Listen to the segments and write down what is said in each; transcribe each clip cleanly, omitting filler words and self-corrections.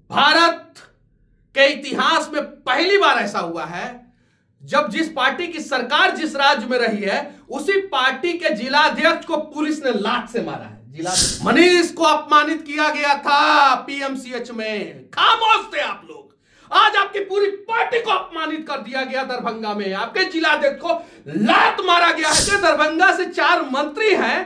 भारत के इतिहास में पहली बार ऐसा हुआ है जब जिस पार्टी की सरकार जिस राज्य में रही है उसी पार्टी के जिलाध्यक्ष को पुलिस ने लात से मारा है। मनीष को अपमानित किया गया था पीएमसीएच में, खामोश थे आप लोग। आज आपकी पूरी पार्टी को अपमानित कर दिया गया दरभंगा में, आपके जिलाध्यक्ष को लात मारा गया है। दरभंगा से 4 मंत्री हैं,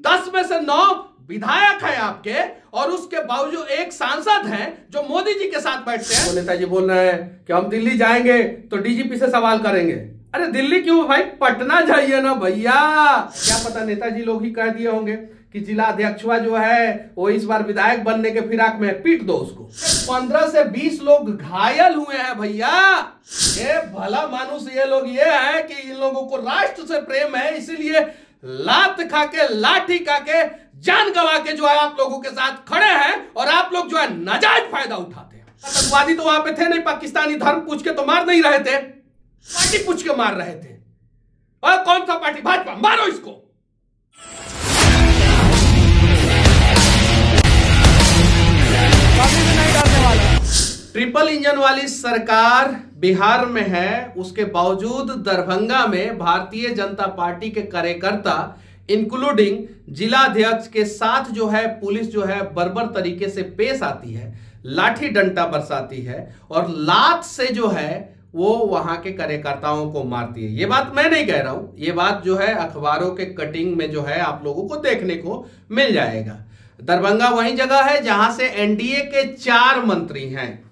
10 में से 9 विधायक है आपके, और उसके बावजूद एक सांसद हैं जो मोदी जी के साथ बैठते हैं। नेताजी बोल रहे हैं कि हम दिल्ली जाएंगे तो डीजीपी से सवाल करेंगे। अरे दिल्ली क्यों भाई, पटना जाइए ना भैया। क्या पता नेताजी लोग ही कह दिए होंगे कि जिला अध्यक्षवा जो है वो इस बार विधायक बनने के फिराक में, पीट दो उसको। 15 से 20 लोग घायल हुए हैं भैया। ये भला मानुष ये लोग ये है कि इन लोगों को राष्ट्र से प्रेम है, इसीलिए लात खा के लाठी खा के जान गंवा के जो है आप लोगों के साथ खड़े हैं, और आप लोग जो है नाजायज फायदा उठाते हैं। आतंकवादी तो वहां पे थे नहीं, पाकिस्तानी धर्म पूछ के तो मार नहीं रहे थे, पार्टी पूछ के मार रहे थे। और कौन सा पार्टी? भाजपा। मारो इसको। ट्रिपल इंजन वाली सरकार बिहार में है, उसके बावजूद दरभंगा में भारतीय जनता पार्टी के कार्यकर्ता इंक्लूडिंग जिलाध्यक्ष के साथ जो है पुलिस जो है बर्बर तरीके से पेश आती है, लाठी डंडा बरसाती है और लात से जो है वो वहां के कार्यकर्ताओं को मारती है। ये बात मैं नहीं कह रहा हूं, ये बात जो है अखबारों के कटिंग में जो है आप लोगों को देखने को मिल जाएगा। दरभंगा वही जगह है जहां से एनडीए के 4 मंत्री हैं।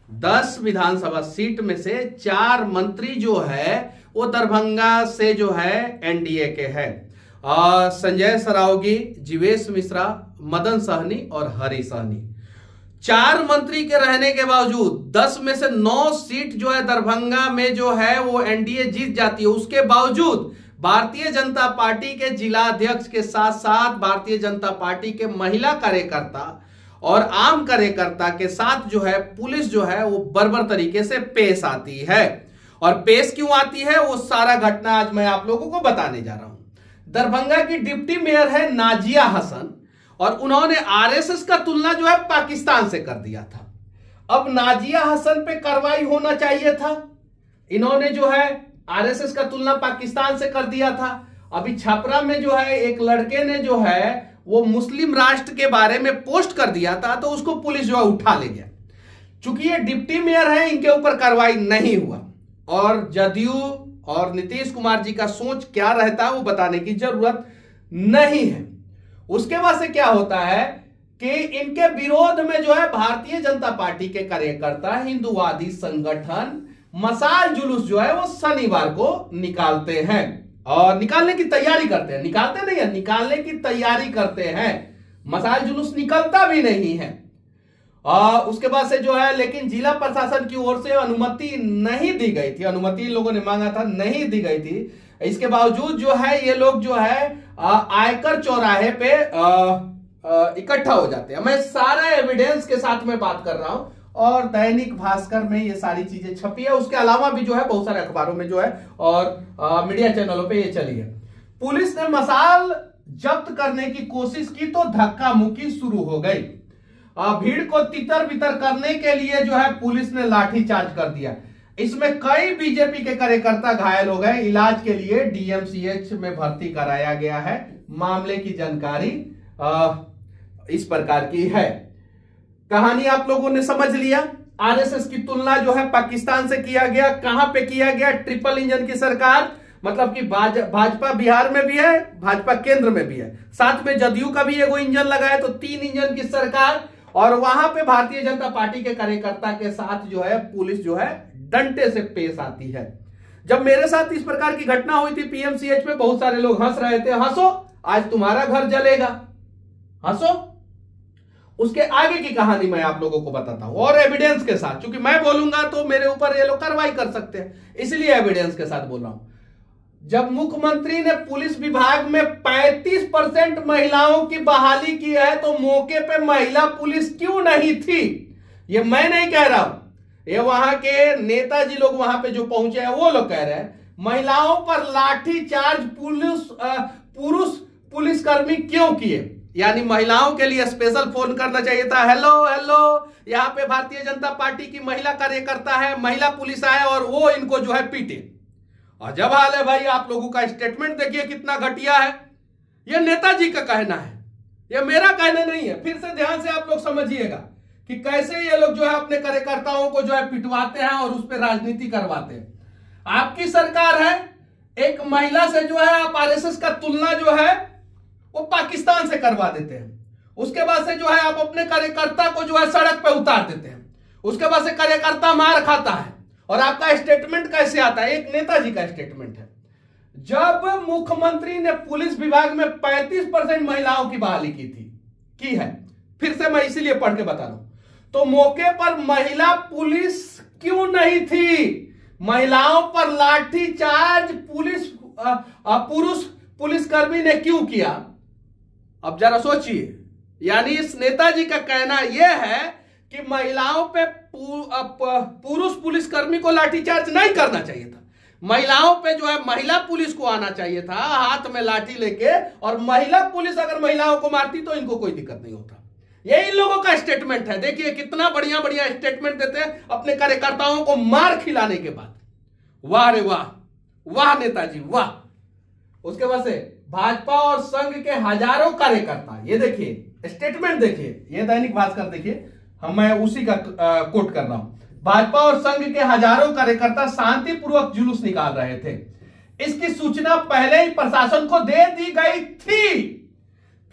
10 विधानसभा सीट में से 4 मंत्री जो है वो दरभंगा से जो है एनडीए के हैं। संजय सरावगी, जीवेश मिश्रा, मदन सहनी और हरि सहनी। 4 मंत्री के रहने के बावजूद 10 में से 9 सीट जो है दरभंगा में जो है वो एनडीए जीत जाती है। उसके बावजूद भारतीय जनता पार्टी के जिलाध्यक्ष के साथ साथ भारतीय जनता पार्टी के महिला कार्यकर्ता और आम कार्यकर्ता के साथ जो है पुलिस जो है वो बर्बर तरीके से पेश आती है। और पेश क्यों आती है वो सारा घटना आज मैं आप लोगों को बताने जा रहा हूं। दरभंगा की डिप्टी मेयर है नाजिया हसन, और उन्होंने आरएसएस का तुलना जो है पाकिस्तान से कर दिया था। अब नाजिया हसन पे कार्रवाई होना चाहिए था, इन्होंने जो है आरएसएस का तुलना पाकिस्तान से कर दिया था। अभी छपरा में जो है एक लड़के ने जो है वो मुस्लिम राष्ट्र के बारे में पोस्ट कर दिया था, तो उसको पुलिस जो है उठा ले गया। चूंकि ये डिप्टी मेयर है, इनके ऊपर कार्रवाई नहीं हुआ, और जदयू और नीतीश कुमार जी का सोच क्या रहता है वो बताने की जरूरत नहीं है। उसके बाद से क्या होता है कि इनके विरोध में जो है भारतीय जनता पार्टी के कार्यकर्ता, हिंदूवादी संगठन मशाल जुलूस जो है वो शनिवार को निकालते हैं और निकालने की तैयारी करते हैं। निकालते नहीं है, निकालने की तैयारी करते हैं। मशाल जुलूस निकलता भी नहीं है। उसके बाद से जो है लेकिन जिला प्रशासन की ओर से अनुमति नहीं दी गई थी, अनुमति इन लोगों ने मांगा था, नहीं दी गई थी। इसके बावजूद जो है ये लोग जो है आयकर चौराहे पे इकट्ठा हो जाते हैं। मैं सारा एविडेंस के साथ में बात कर रहा हूं, और दैनिक भास्कर में ये सारी चीजें छपी है। उसके अलावा भी जो है बहुत सारे अखबारों में जो है और मीडिया चैनलों पे ये चली है। पुलिस ने मशाल जब्त करने की कोशिश की तो धक्का मुक्की शुरू हो गई। भीड़ को तितर बितर करने के लिए जो है पुलिस ने लाठीचार्ज कर दिया। इसमें कई बीजेपी के कार्यकर्ता घायल हो गए। इलाज के लिए डीएमसीएच में भर्ती कराया गया है। मामले की जानकारी इस प्रकार की है। कहानी आप लोगों ने समझ लिया। आरएसएस की तुलना जो है पाकिस्तान से किया गया। कहां पे किया गया? ट्रिपल इंजन की सरकार, मतलब कि भाजपा बिहार में भी है, भाजपा केंद्र में भी है, साथ में जदयू का भी एगो इंजन लगा है, तो 3 इंजन की सरकार। और वहां पे भारतीय जनता पार्टी के कार्यकर्ता के साथ जो है पुलिस जो है डंडे से पेश आती है। जब मेरे साथ इस प्रकार की घटना हुई थी पीएमसीएच में, बहुत सारे लोग हंस रहे थे। हंसो, आज तुम्हारा घर जलेगा, हंसो। उसके आगे की कहानी मैं आप लोगों को बताता हूं, और एविडेंस के साथ। क्योंकि मैं बोलूंगा तो मेरे ऊपर ये लोग कार्रवाई कर सकते हैं, इसलिए एविडेंस के साथ बोल रहा हूं। जब मुख्यमंत्री ने पुलिस विभाग में 35% महिलाओं की बहाली की है, तो मौके पे महिला पुलिस क्यों नहीं थी? ये मैं नहीं कह रहा हूं, ये वहां के नेताजी लोग वहां पे जो पहुंचे हैं वो लोग कह रहे हैं। महिलाओं पर लाठी चार्ज पुरुष पुलिसकर्मी क्यों किए? यानी महिलाओं के लिए स्पेशल फोन करना चाहिए था। हेलो हेलो, यहाँ पे भारतीय जनता पार्टी की महिला कार्यकर्ता है, महिला पुलिस आए और वो इनको जो है पीटे। और जब हाल है भाई, आप लोगों का स्टेटमेंट देखिए कितना घटिया है। ये नेताजी का कहना है, ये मेरा कहना नहीं है। फिर से ध्यान से आप लोग समझिएगा कि कैसे ये लोग जो है अपने कार्यकर्ताओं को जो है पिटवाते हैं और उस पर राजनीति करवाते हैं। आपकी सरकार है, एक महिला से जो है आप आरएसएस का तुलना जो है वो पाकिस्तान से करवा देते हैं। उसके बाद से जो है आप अपने कार्यकर्ता को जो है सड़क पे उतार देते हैं। उसके बाद से कार्यकर्ता मार खाता है और आपका स्टेटमेंट कैसे आता है? एक नेताजी का स्टेटमेंट है। जब मुख्यमंत्री ने पुलिस विभाग में 35% महिलाओं की बहाली की है, फिर से मैं इसीलिए पढ़ के बता रहा हूं, तो मौके पर महिला पुलिस क्यों नहीं थी? महिलाओं पर लाठीचार्ज पुरुष पुलिसकर्मी ने क्यों किया? अब जरा सोचिए। यानी इस नेताजी का कहना यह है कि महिलाओं पे पुरुष पुलिसकर्मी को लाठीचार्ज नहीं करना चाहिए था। महिलाओं पे जो है महिला पुलिस को आना चाहिए था हाथ में लाठी लेके, और महिला पुलिस अगर महिलाओं को मारती तो इनको कोई दिक्कत नहीं होता। ये इन लोगों का स्टेटमेंट है। देखिए कितना बढ़िया बढ़िया स्टेटमेंट देते हैं अपने कार्यकर्ताओं को मार खिलाने के बाद। वाह रे वाह, वाह नेताजी वाह। उसके बाद से भाजपा और संघ के हजारों कार्यकर्ता, ये देखिए स्टेटमेंट देखिए, ये दैनिक भास्कर देखिए, मैं उसी का कोट कर रहा हूं। भाजपा और संघ के हजारों कार्यकर्ता शांतिपूर्वक जुलूस निकाल रहे थे। इसकी सूचना पहले ही प्रशासन को दे दी गई थी,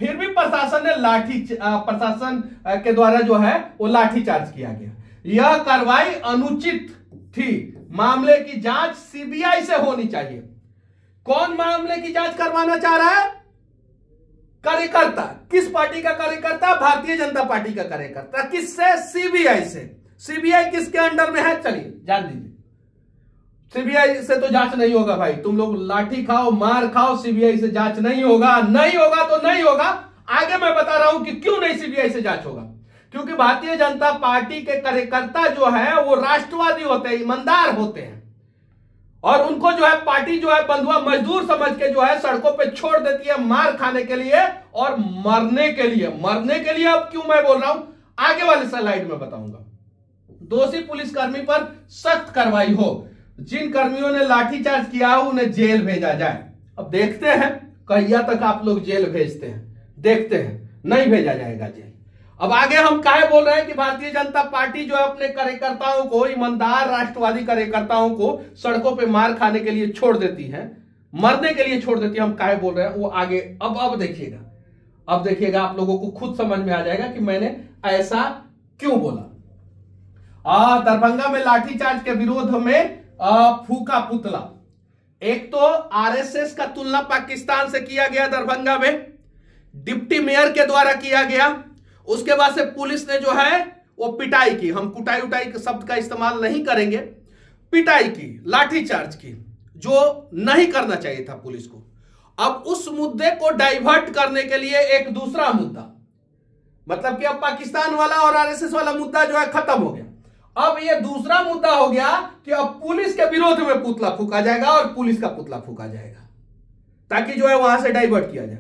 फिर भी प्रशासन के द्वारा जो है वो लाठीचार्ज किया गया। यह कार्रवाई अनुचित थी। मामले की जांच सीबीआई से होनी चाहिए। कौन मामले की जांच करवाना चाह रहा है? कार्यकर्ता। किस पार्टी का कार्यकर्ता? भारतीय जनता पार्टी का कार्यकर्ता। किससे? सीबीआई से। सीबीआई किसके अंडर में है? चलिए जान दीजिए। सीबीआई से तो जांच नहीं होगा भाई, तुम लोग लाठी खाओ मार खाओ, सीबीआई से जांच नहीं होगा। नहीं होगा तो नहीं होगा। आगे मैं बता रहा हूं कि क्यों नहीं सीबीआई से जांच होगा। क्योंकि भारतीय जनता पार्टी के कार्यकर्ता जो है वो राष्ट्रवादी होते हैं, ईमानदार होते हैं, और उनको जो है पार्टी जो है बंधुआ मजदूर समझ के जो है सड़कों पे छोड़ देती है मार खाने के लिए और मरने के लिए। मरने के लिए अब क्यों मैं बोल रहा हूं, आगे वाले स्लाइड में बताऊंगा। दोषी पुलिसकर्मी पर सख्त कार्रवाई हो। जिन कर्मियों ने लाठीचार्ज किया हो उन्हें जेल भेजा जाए। अब देखते हैं कहिया तक आप लोग जेल भेजते हैं, देखते हैं। नहीं भेजा जाएगा जेल। अब आगे हम काहे बोल रहे हैं कि भारतीय जनता पार्टी जो है अपने कार्यकर्ताओं को, ईमानदार राष्ट्रवादी कार्यकर्ताओं को सड़कों पे मार खाने के लिए छोड़ देती है, मरने के लिए छोड़ देती है। हम काहे बोल रहे हैं वो आगे अब देखिएगा। अब देखिएगा, आप लोगों को खुद समझ में आ जाएगा कि मैंने ऐसा क्यों बोला। दरभंगा में लाठीचार्ज के विरोध में फूका पुतला। एक तो आरएसएस का तुलना पाकिस्तान से किया गया दरभंगा में, डिप्टी मेयर के द्वारा किया गया। उसके बाद से पुलिस ने जो है वो पिटाई की। हम कुटाई उटाई के शब्द का इस्तेमाल नहीं करेंगे। पिटाई की, लाठीचार्ज की, जो नहीं करना चाहिए था पुलिस को। अब उस मुद्दे को डाइवर्ट करने के लिए एक दूसरा मुद्दा, मतलब कि अब पाकिस्तान वाला और आरएसएस वाला मुद्दा जो है खत्म हो गया। अब ये दूसरा मुद्दा हो गया कि अब पुलिस के विरोध में पुतला फूका जाएगा और पुलिस का पुतला फूका जाएगा, ताकि जो है वहां से डाइवर्ट किया जाए।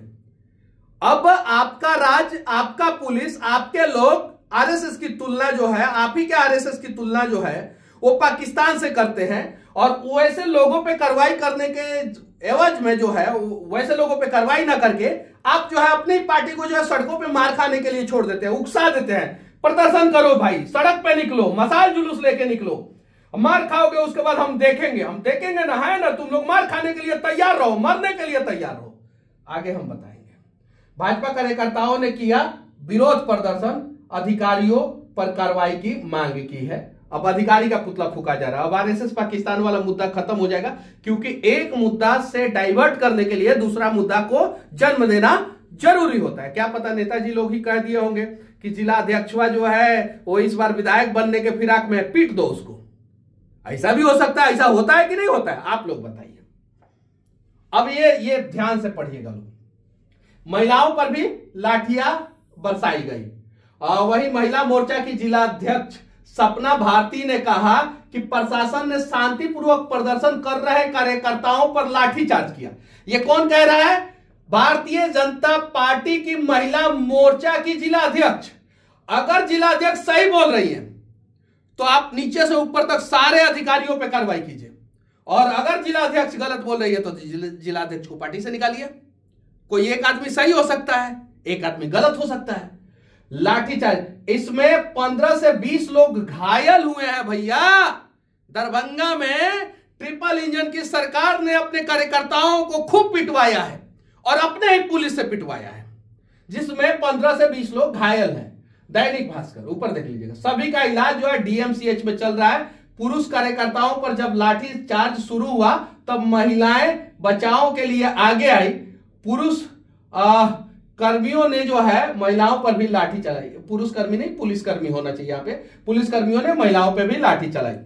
अब आपका राज, आपका पुलिस, आपके लोग आरएसएस की तुलना जो है, आप ही के आरएसएस की तुलना जो है वो पाकिस्तान से करते हैं, और वैसे लोगों पे कार्रवाई करने के एवज में जो है, वैसे लोगों पे कार्रवाई ना करके आप जो है अपनी पार्टी को जो है सड़कों पे मार खाने के लिए छोड़ देते हैं, उकसा देते हैं। प्रदर्शन करो भाई, सड़क पे निकलो, मसाल जुलूस लेके निकलो, मार खाओगे उसके बाद हम देखेंगे ना, है ना। तुम लोग मार खाने के लिए तैयार रहो, मरने के लिए तैयार रहो। आगे हम बताएंगे। भाजपा कार्यकर्ताओं ने किया विरोध प्रदर्शन, अधिकारियों पर कार्रवाई की मांग की है। अब अधिकारी का पुतला फूका जा रहा है। अब आरएसएस पाकिस्तान वाला मुद्दा खत्म हो जाएगा, क्योंकि एक मुद्दा से डाइवर्ट करने के लिए दूसरा मुद्दा को जन्म देना जरूरी होता है। क्या पता नेताजी लोग ही कह दिए होंगे कि जिला अध्यक्षवा जो है वो इस बार विधायक बनने के फिराक में, पीट दो उसको। ऐसा भी हो सकता है। ऐसा होता है कि नहीं होता है, आप लोग बताइए। अब ये ध्यान से पढ़िएगा लोग। महिलाओं पर भी लाठियां बरसाई गई। वही महिला मोर्चा की जिला अध्यक्ष सपना भारती ने कहा कि प्रशासन ने शांतिपूर्वक प्रदर्शन कर रहे कार्यकर्ताओं पर लाठीचार्ज किया। ये कौन कह रहा है? भारतीय जनता पार्टी की महिला मोर्चा की जिलाध्यक्ष, अगर जिलाध्यक्ष सही बोल रही है तो आप नीचे से ऊपर तक सारे अधिकारियों पर कार्रवाई कीजिए, और अगर जिलाध्यक्ष गलत बोल रही है तो जिलाध्यक्ष को पार्टी से निकालिए। कोई एक आदमी सही हो सकता है, एक आदमी गलत हो सकता है। लाठीचार्ज, इसमें 15 से 20 लोग घायल हुए हैं भैया। दरभंगा में ट्रिपल इंजन की सरकार ने अपने कार्यकर्ताओं को खूब पिटवाया है और अपने ही पुलिस से पिटवाया है, जिसमें 15 से 20 लोग घायल हैं। दैनिक भास्कर ऊपर देख लीजिएगा। सभी का इलाज जो है डीएमसीएच में चल रहा है। पुरुष कार्यकर्ताओं पर जब लाठी चार्ज शुरू हुआ तब महिलाएं बचाव के लिए आगे आई। पुरुष कर्मियों ने जो है महिलाओं पर भी लाठी चलाई। पुरुष कर्मी नहीं, पुलिस कर्मी होना चाहिए यहाँ पे। पुलिस कर्मियों ने महिलाओं पर भी लाठी चलाई।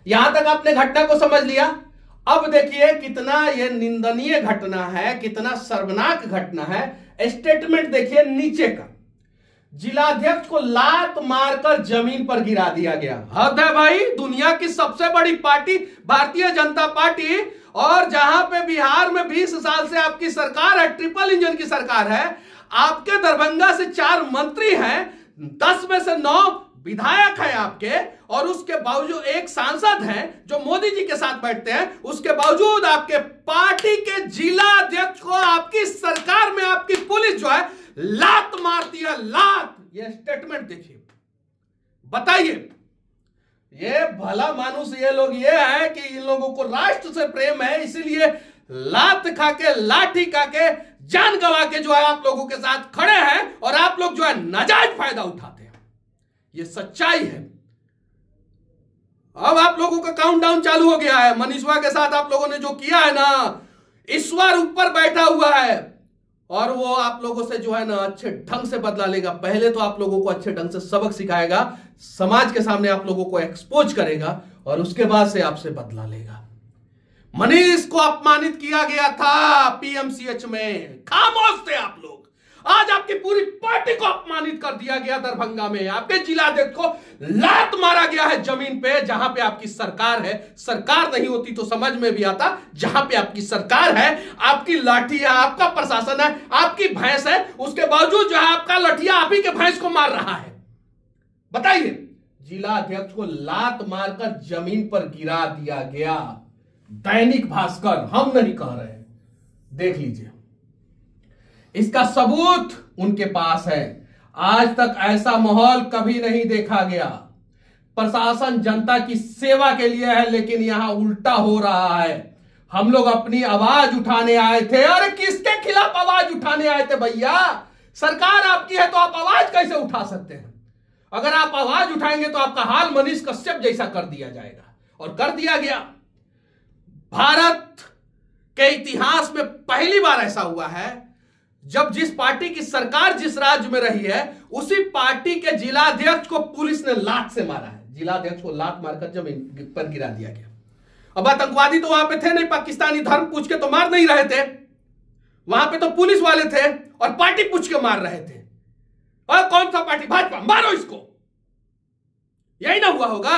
यहां तक आपने घटना को समझ लिया। अब देखिए कितना यह निंदनीय घटना है, कितना शर्मनाक घटना है। स्टेटमेंट देखिए नीचे का। जिलाध्यक्ष को लात मारकर जमीन पर गिरा दिया गया। हद है भाई। दुनिया की सबसे बड़ी पार्टी भारतीय जनता पार्टी, और जहां पे बिहार में 20 साल से आपकी सरकार है, ट्रिपल इंजन की सरकार है, आपके दरभंगा से 4 मंत्री हैं, 10 में से 9 विधायक हैं आपके, और उसके बावजूद एक सांसद हैं जो मोदी जी के साथ बैठते हैं, उसके बावजूद आपके पार्टी के जिलाध्यक्ष को आपकी सरकार में आपकी पुलिस जो है लात मारती है। लात। ये स्टेटमेंट देखिए, बताइए। ये भला मानुस ये लोग ये है कि इन लोगों को राष्ट्र से प्रेम है, इसीलिए लात खा के लाठी खा के जान गंवा के जो है आप लोगों के साथ खड़े हैं, और आप लोग जो है नाजायज फायदा उठाते हैं। ये सच्चाई है। अब आप लोगों का काउंटडाउन चालू हो गया है। मनीषवा के साथ आप लोगों ने जो किया है ना, ईश्वर ऊपर बैठा हुआ है और वो आप लोगों से जो है ना अच्छे ढंग से बदला लेगा। पहले तो आप लोगों को अच्छे ढंग से सबक सिखाएगा, समाज के सामने आप लोगों को एक्सपोज करेगा, और उसके बाद से आपसे बदला लेगा। मनीष को अपमानित किया गया था पीएमसीएच में, खामोश थे आप लोग। आज आपकी पूरी पार्टी को अपमानित कर दिया गया दरभंगा में। आपके जिलाध्यक्ष को लात मारा गया है जमीन पे, जहां पे आपकी सरकार है। सरकार नहीं होती तो समझ में भी आता। जहां पे आपकी सरकार है, आपकी लाठी है, आपका प्रशासन है, आपकी भैंस है, उसके बावजूद जो है आपका लठिया आप ही के भैंस को मार रहा है। बताइए। जिलाध्यक्ष को लात मारकर जमीन पर गिरा दिया गया। दैनिक भास्कर, हम नहीं कह रहे हैं, देख लीजिए। इसका सबूत उनके पास है। आज तक ऐसा माहौल कभी नहीं देखा गया। प्रशासन जनता की सेवा के लिए है, लेकिन यहां उल्टा हो रहा है। हम लोग अपनी आवाज उठाने आए थे। अरे किसके खिलाफ आवाज उठाने आए थे भैया? सरकार आपकी है तो आप आवाज कैसे उठा सकते हैं? अगर आप आवाज उठाएंगे तो आपका हाल मनीष कश्यप जैसा कर दिया जाएगा, और कर दिया गया। भारत के इतिहास में पहली बार ऐसा हुआ है जब जिस पार्टी की सरकार जिस राज्य में रही है, उसी पार्टी के जिलाध्यक्ष को पुलिस ने लात से मारा है। जिलाध्यक्ष को लात मारकर जमीन पर गिरा दिया गया। अब आतंकवादी तो वहां पे थे नहीं, पाकिस्तानी धर्म पूछ के तो मार नहीं रहे थे। वहां पे तो पुलिस वाले थे और पार्टी पूछ के मार रहे थे। और कौन सा पार्टी? भाजपा। मारो इसको। यही ना हुआ होगा?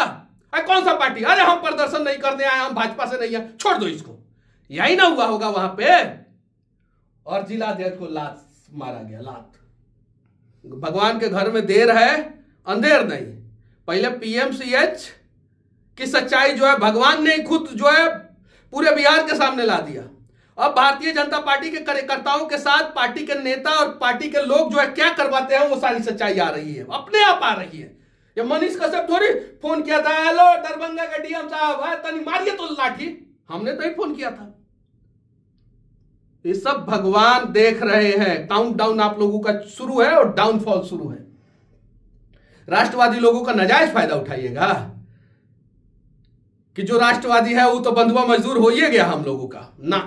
अरे कौन सा पार्टी? अरे हम प्रदर्शन नहीं करने आए, हम भाजपा से नहीं है, छोड़ दो इसको। यही ना हुआ होगा वहां पे? और जिलाध्यक्ष को लात मारा गया। लात। भगवान के घर में देर है, अंधेर नहीं। पहले पीएमसीएच की सच्चाई जो है भगवान ने खुद जो है पूरे बिहार के सामने ला दिया। अब भारतीय जनता पार्टी के कार्यकर्ताओं के साथ पार्टी के नेता और पार्टी के लोग जो है क्या करवाते हैं, वो सारी सच्चाई आ रही है, अपने आप आ रही है। ये मनीष कश्यप थोड़ी फोन किया था, हेलो दरभंगा के डीएम साहब है तनी मारिए तो लाठी, हमने तो ही फोन किया था। ये सब भगवान देख रहे हैं। काउंटडाउन आप लोगों का शुरू है और डाउनफॉल शुरू है। राष्ट्रवादी लोगों का नाजायज फायदा उठाइएगा कि जो राष्ट्रवादी है वो तो बंधुआ मजदूर हो ही गया हम लोगों का ना।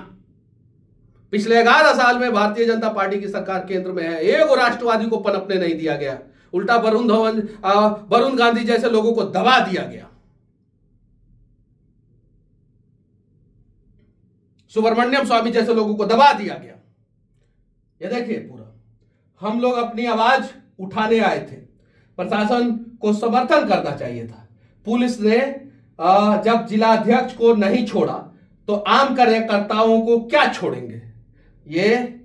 पिछले 11 साल में भारतीय जनता पार्टी की सरकार केंद्र में है, एक राष्ट्रवादी को पनपने नहीं दिया गया। उल्टा वरुण गांधी जैसे लोगों को दबा दिया गया। सुब्रमण्यम स्वामी जैसे लोगों को दबा दिया गया। ये देखिए पूरा हम लोग अपनी आवाज उठाने आए थे। प्रशासन को समर्थन करना चाहिए था। पुलिस ने जब जिलाध्यक्ष को नहीं छोड़ा तो आम कार्यकर्ताओं को क्या छोड़ेंगे? ये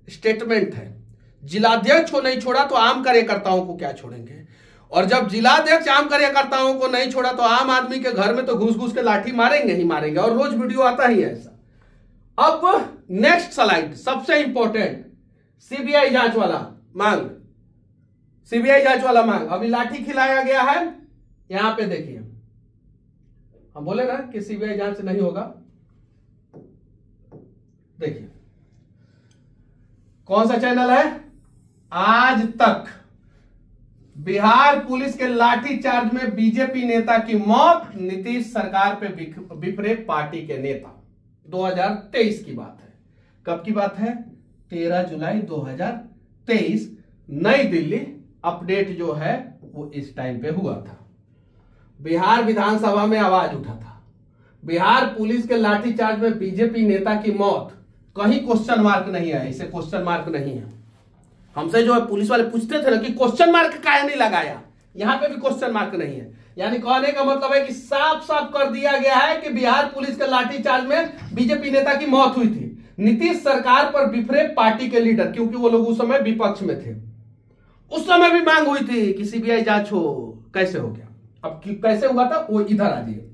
स्टेटमेंट है। जिलाध्यक्ष को नहीं छोड़ा तो आम कार्यकर्ताओं को क्या छोड़ेंगे, और जब जिलाध्यक्ष आम कार्यकर्ताओं को नहीं छोड़ा तो आम आदमी के घर में तो घुस घुस के लाठी मारेंगे ही मारेंगे, और रोज वीडियो आता ही है ऐसा। अब नेक्स्ट स्लाइड सबसे इंपॉर्टेंट, सीबीआई जांच वाला मांग, सीबीआई जांच वाला मांग। अभी लाठी खिलाया गया है, यहां पे देखिए, हम बोले ना कि सीबीआई जांच नहीं होगा, देखिए कौन सा चैनल है, आज तक। बिहार पुलिस के लाठी चार्ज में बीजेपी नेता की मौत, नीतीश सरकार पे बिफरे पार्टी के नेता। 2023 की बात है। कब की बात है, 13 जुलाई 2023, नई दिल्ली। अपडेट जो है वो इस टाइम पे हुआ था। बिहार विधानसभा में आवाज उठा था, बिहार पुलिस के लाठीचार्ज में बीजेपी नेता की मौत। कहीं क्वेश्चन मार्क नहीं है, इसे क्वेश्चन मार्क नहीं है। हमसे जो है पुलिस वाले पूछते थे ना कि क्वेश्चन मार्क काहे नहीं लगाया, यहां पे भी क्वेश्चन मार्क नहीं है। यानी कहने का मतलब है कि साफ साफ कर दिया गया है कि बिहार पुलिस के लाठीचार्ज में बीजेपी नेता की मौत हुई थी। नीतीश सरकार पर बिफरे पार्टी के लीडर, क्योंकि वो लोग उस समय विपक्ष में थे। उस समय भी मांग हुई थी कि सीबीआई जांच हो, कैसे हो गया, अब कैसे हुआ था वो इधर आ जाइए।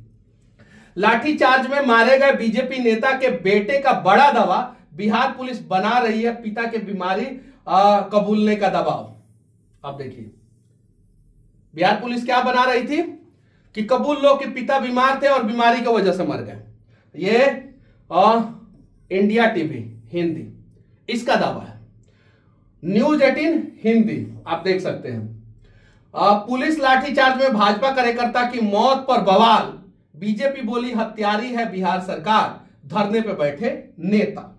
लाठीचार्ज में मारे गए बीजेपी नेता के बेटे का बड़ा दावा, बिहार पुलिस बना रही है पिता की बीमारी कबूलने का दबाव। अब देखिए बिहार पुलिस क्या बना रही थी कि कबूल लो कि पिता बीमार थे और बीमारी की वजह से मर गए। ये इंडिया टीवी हिंदी, इसका दावा है। न्यूज 18 हिंदी आप देख सकते हैं। पुलिस लाठीचार्ज में भाजपा कार्यकर्ता की मौत पर बवाल, बीजेपी बोली हत्यारी है बिहार सरकार, धरने पे बैठे नेता।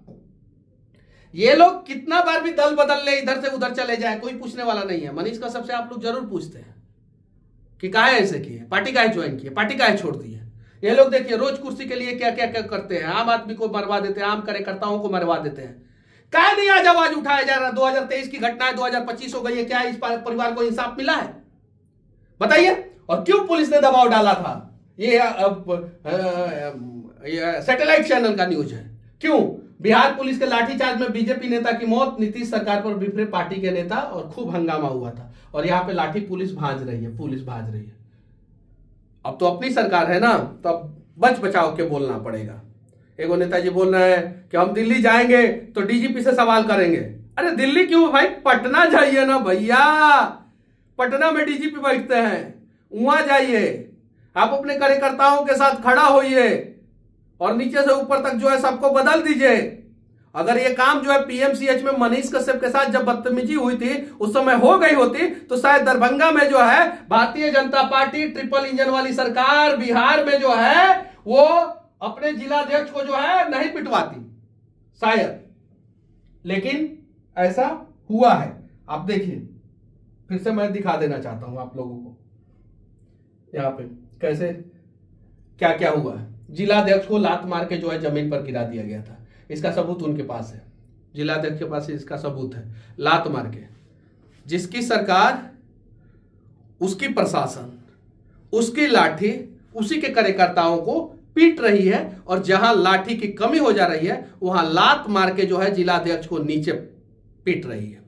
ये लोग कितना बार भी दल बदल ले, इधर से उधर चले जाए, कोई पूछने वाला नहीं है। मनीष कश्यप से आप लोग जरूर पूछते हैं कि काहे ऐसे किए, पार्टी काहे ज्वाइन किए, पार्टी काहे छोड़ दी है। ये लोग देखिए रोज कुर्सी के लिए क्या क्या क्या करते हैं, आम आदमी को मरवा देते हैं, आम कार्यकर्ताओं को मरवा देते हैं। काहे नहीं आज आवाज उठाया जा रहा। 2023 की घटना है, 2025 हो गई है, क्या इस परिवार को इंसाफ मिला है, बताइए। और क्यों पुलिस ने दबाव डाला था, ये सैटेलाइट चैनल का न्यूज है। क्यों बिहार पुलिस के लाठीचार्ज में बीजेपी नेता की मौत, नीतीश सरकार पर बिफरे पार्टी के नेता, और खूब हंगामा हुआ था। और यहां पे लाठी पुलिस भांज रही है, पुलिस भांज रही है। अब तो अपनी सरकार है ना, तो अब बच बचाव के बोलना पड़ेगा। एगो नेताजी बोल रहे हैं कि हम दिल्ली जाएंगे तो डीजीपी से सवाल करेंगे। अरे दिल्ली क्यों भाई, पटना जाइए ना भैया, पटना में डीजीपी बैठते हैं, वहां जाइए, आप अपने कार्यकर्ताओं के साथ खड़ा होइए और नीचे से ऊपर तक जो है सबको बदल दीजिए। अगर ये काम जो है पीएमसीएच में मनीष कश्यप के साथ जब बदतमीजी हुई थी उस समय हो गई होती, तो शायद दरभंगा में जो है Bharatiya Janata party triple engine वाली सरकार बिहार में जो है वो अपने जिलाध्यक्ष को जो है नहीं पिटवाती शायद। लेकिन ऐसा हुआ है। आप देखिए, फिर से मैं दिखा देना चाहता हूं आप लोगों को यहां पे कैसे क्या क्या हुआ है। जिलाध्यक्ष को लात मार के जो है जमीन पर गिरा दिया गया था, इसका सबूत उनके पास है, जिलाध्यक्ष के पास इसका सबूत है। लात मार के, जिसकी सरकार, उसकी प्रशासन, उसकी लाठी उसी के कार्यकर्ताओं को पीट रही है, और जहां लाठी की कमी हो जा रही है वहां लात मार के जो है जिलाध्यक्ष को नीचे पीट रही है।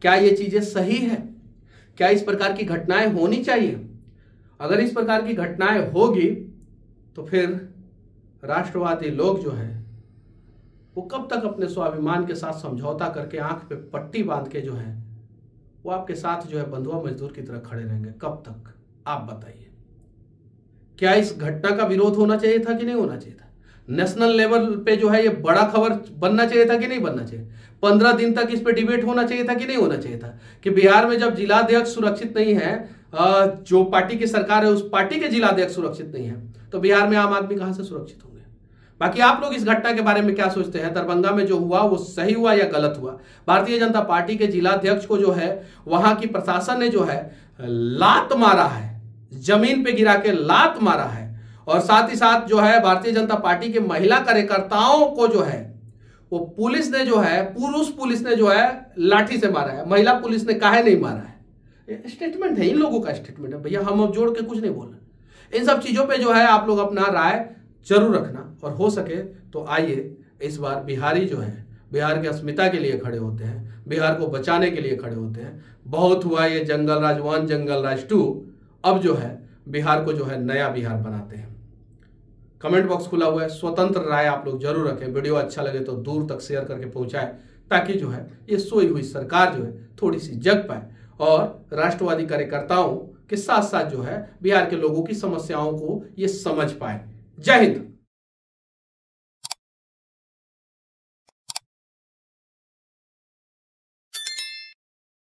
क्या ये चीजें सही है? क्या इस प्रकार की घटनाएं होनी चाहिए? अगर इस प्रकार की घटनाएं होगी तो फिर राष्ट्रवादी लोग जो है वो कब तक अपने स्वाभिमान के साथ समझौता करके आंख पे पट्टी बांध के जो है वो आपके साथ जो है बंधुआ मजदूर की तरह खड़े रहेंगे? कब तक, आप बताइए। क्या इस घटना का विरोध होना चाहिए था कि नहीं होना चाहिए था? नेशनल लेवल पे जो है ये बड़ा खबर बनना चाहिए था कि नहीं बनना चाहिए? 15 दिन तक इस पे डिबेट होना चाहिए था कि नहीं होना चाहिए था? कि बिहार में जब जिलाध्यक्ष सुरक्षित नहीं है, जो पार्टी की सरकार है उस पार्टी के जिलाध्यक्ष सुरक्षित नहीं है, तो बिहार में आम आदमी कहां से सुरक्षित होंगे? बाकी आप लोग इस घटना के बारे में क्या सोचते हैं? दरभंगा में जो हुआ वो सही हुआ या गलत हुआ? भारतीय जनता पार्टी के जिलाध्यक्ष को जो है वहां की प्रशासन ने जो है लात मारा है, जमीन पे गिरा के लात मारा है, और साथ ही साथ जो है भारतीय जनता पार्टी के महिला कार्यकर्ताओं को जो है वो पुलिस ने जो है, पुरुष पुलिस ने जो है लाठी से मारा है, महिला पुलिस ने काहे नहीं मारा है? स्टेटमेंट है, इन लोगों का स्टेटमेंट है भैया, हम अब जोड़ के कुछ नहीं बोल रहे। इन सब चीजों पे जो है आप लोग अपना राय जरूर रखना, और हो सके तो आइए इस बार बिहारी जो है बिहार की अस्मिता के लिए खड़े होते हैं, बिहार को बचाने के लिए खड़े होते हैं। बहुत हुआ ये जंगल राज 1 जंगल राज 2, अब जो है बिहार को जो है नया बिहार बनाते हैं। कमेंट बॉक्स खुला हुआ है, स्वतंत्र राय आप लोग जरूर रखें। वीडियो अच्छा लगे तो दूर तक शेयर करके पहुंचाएं, ताकि जो है ये सोई हुई सरकार जो है थोड़ी सी जग पाए और राष्ट्रवादी कार्यकर्ताओं के साथ साथ जो है बिहार के लोगों की समस्याओं को ये समझ पाए। जय हिंद।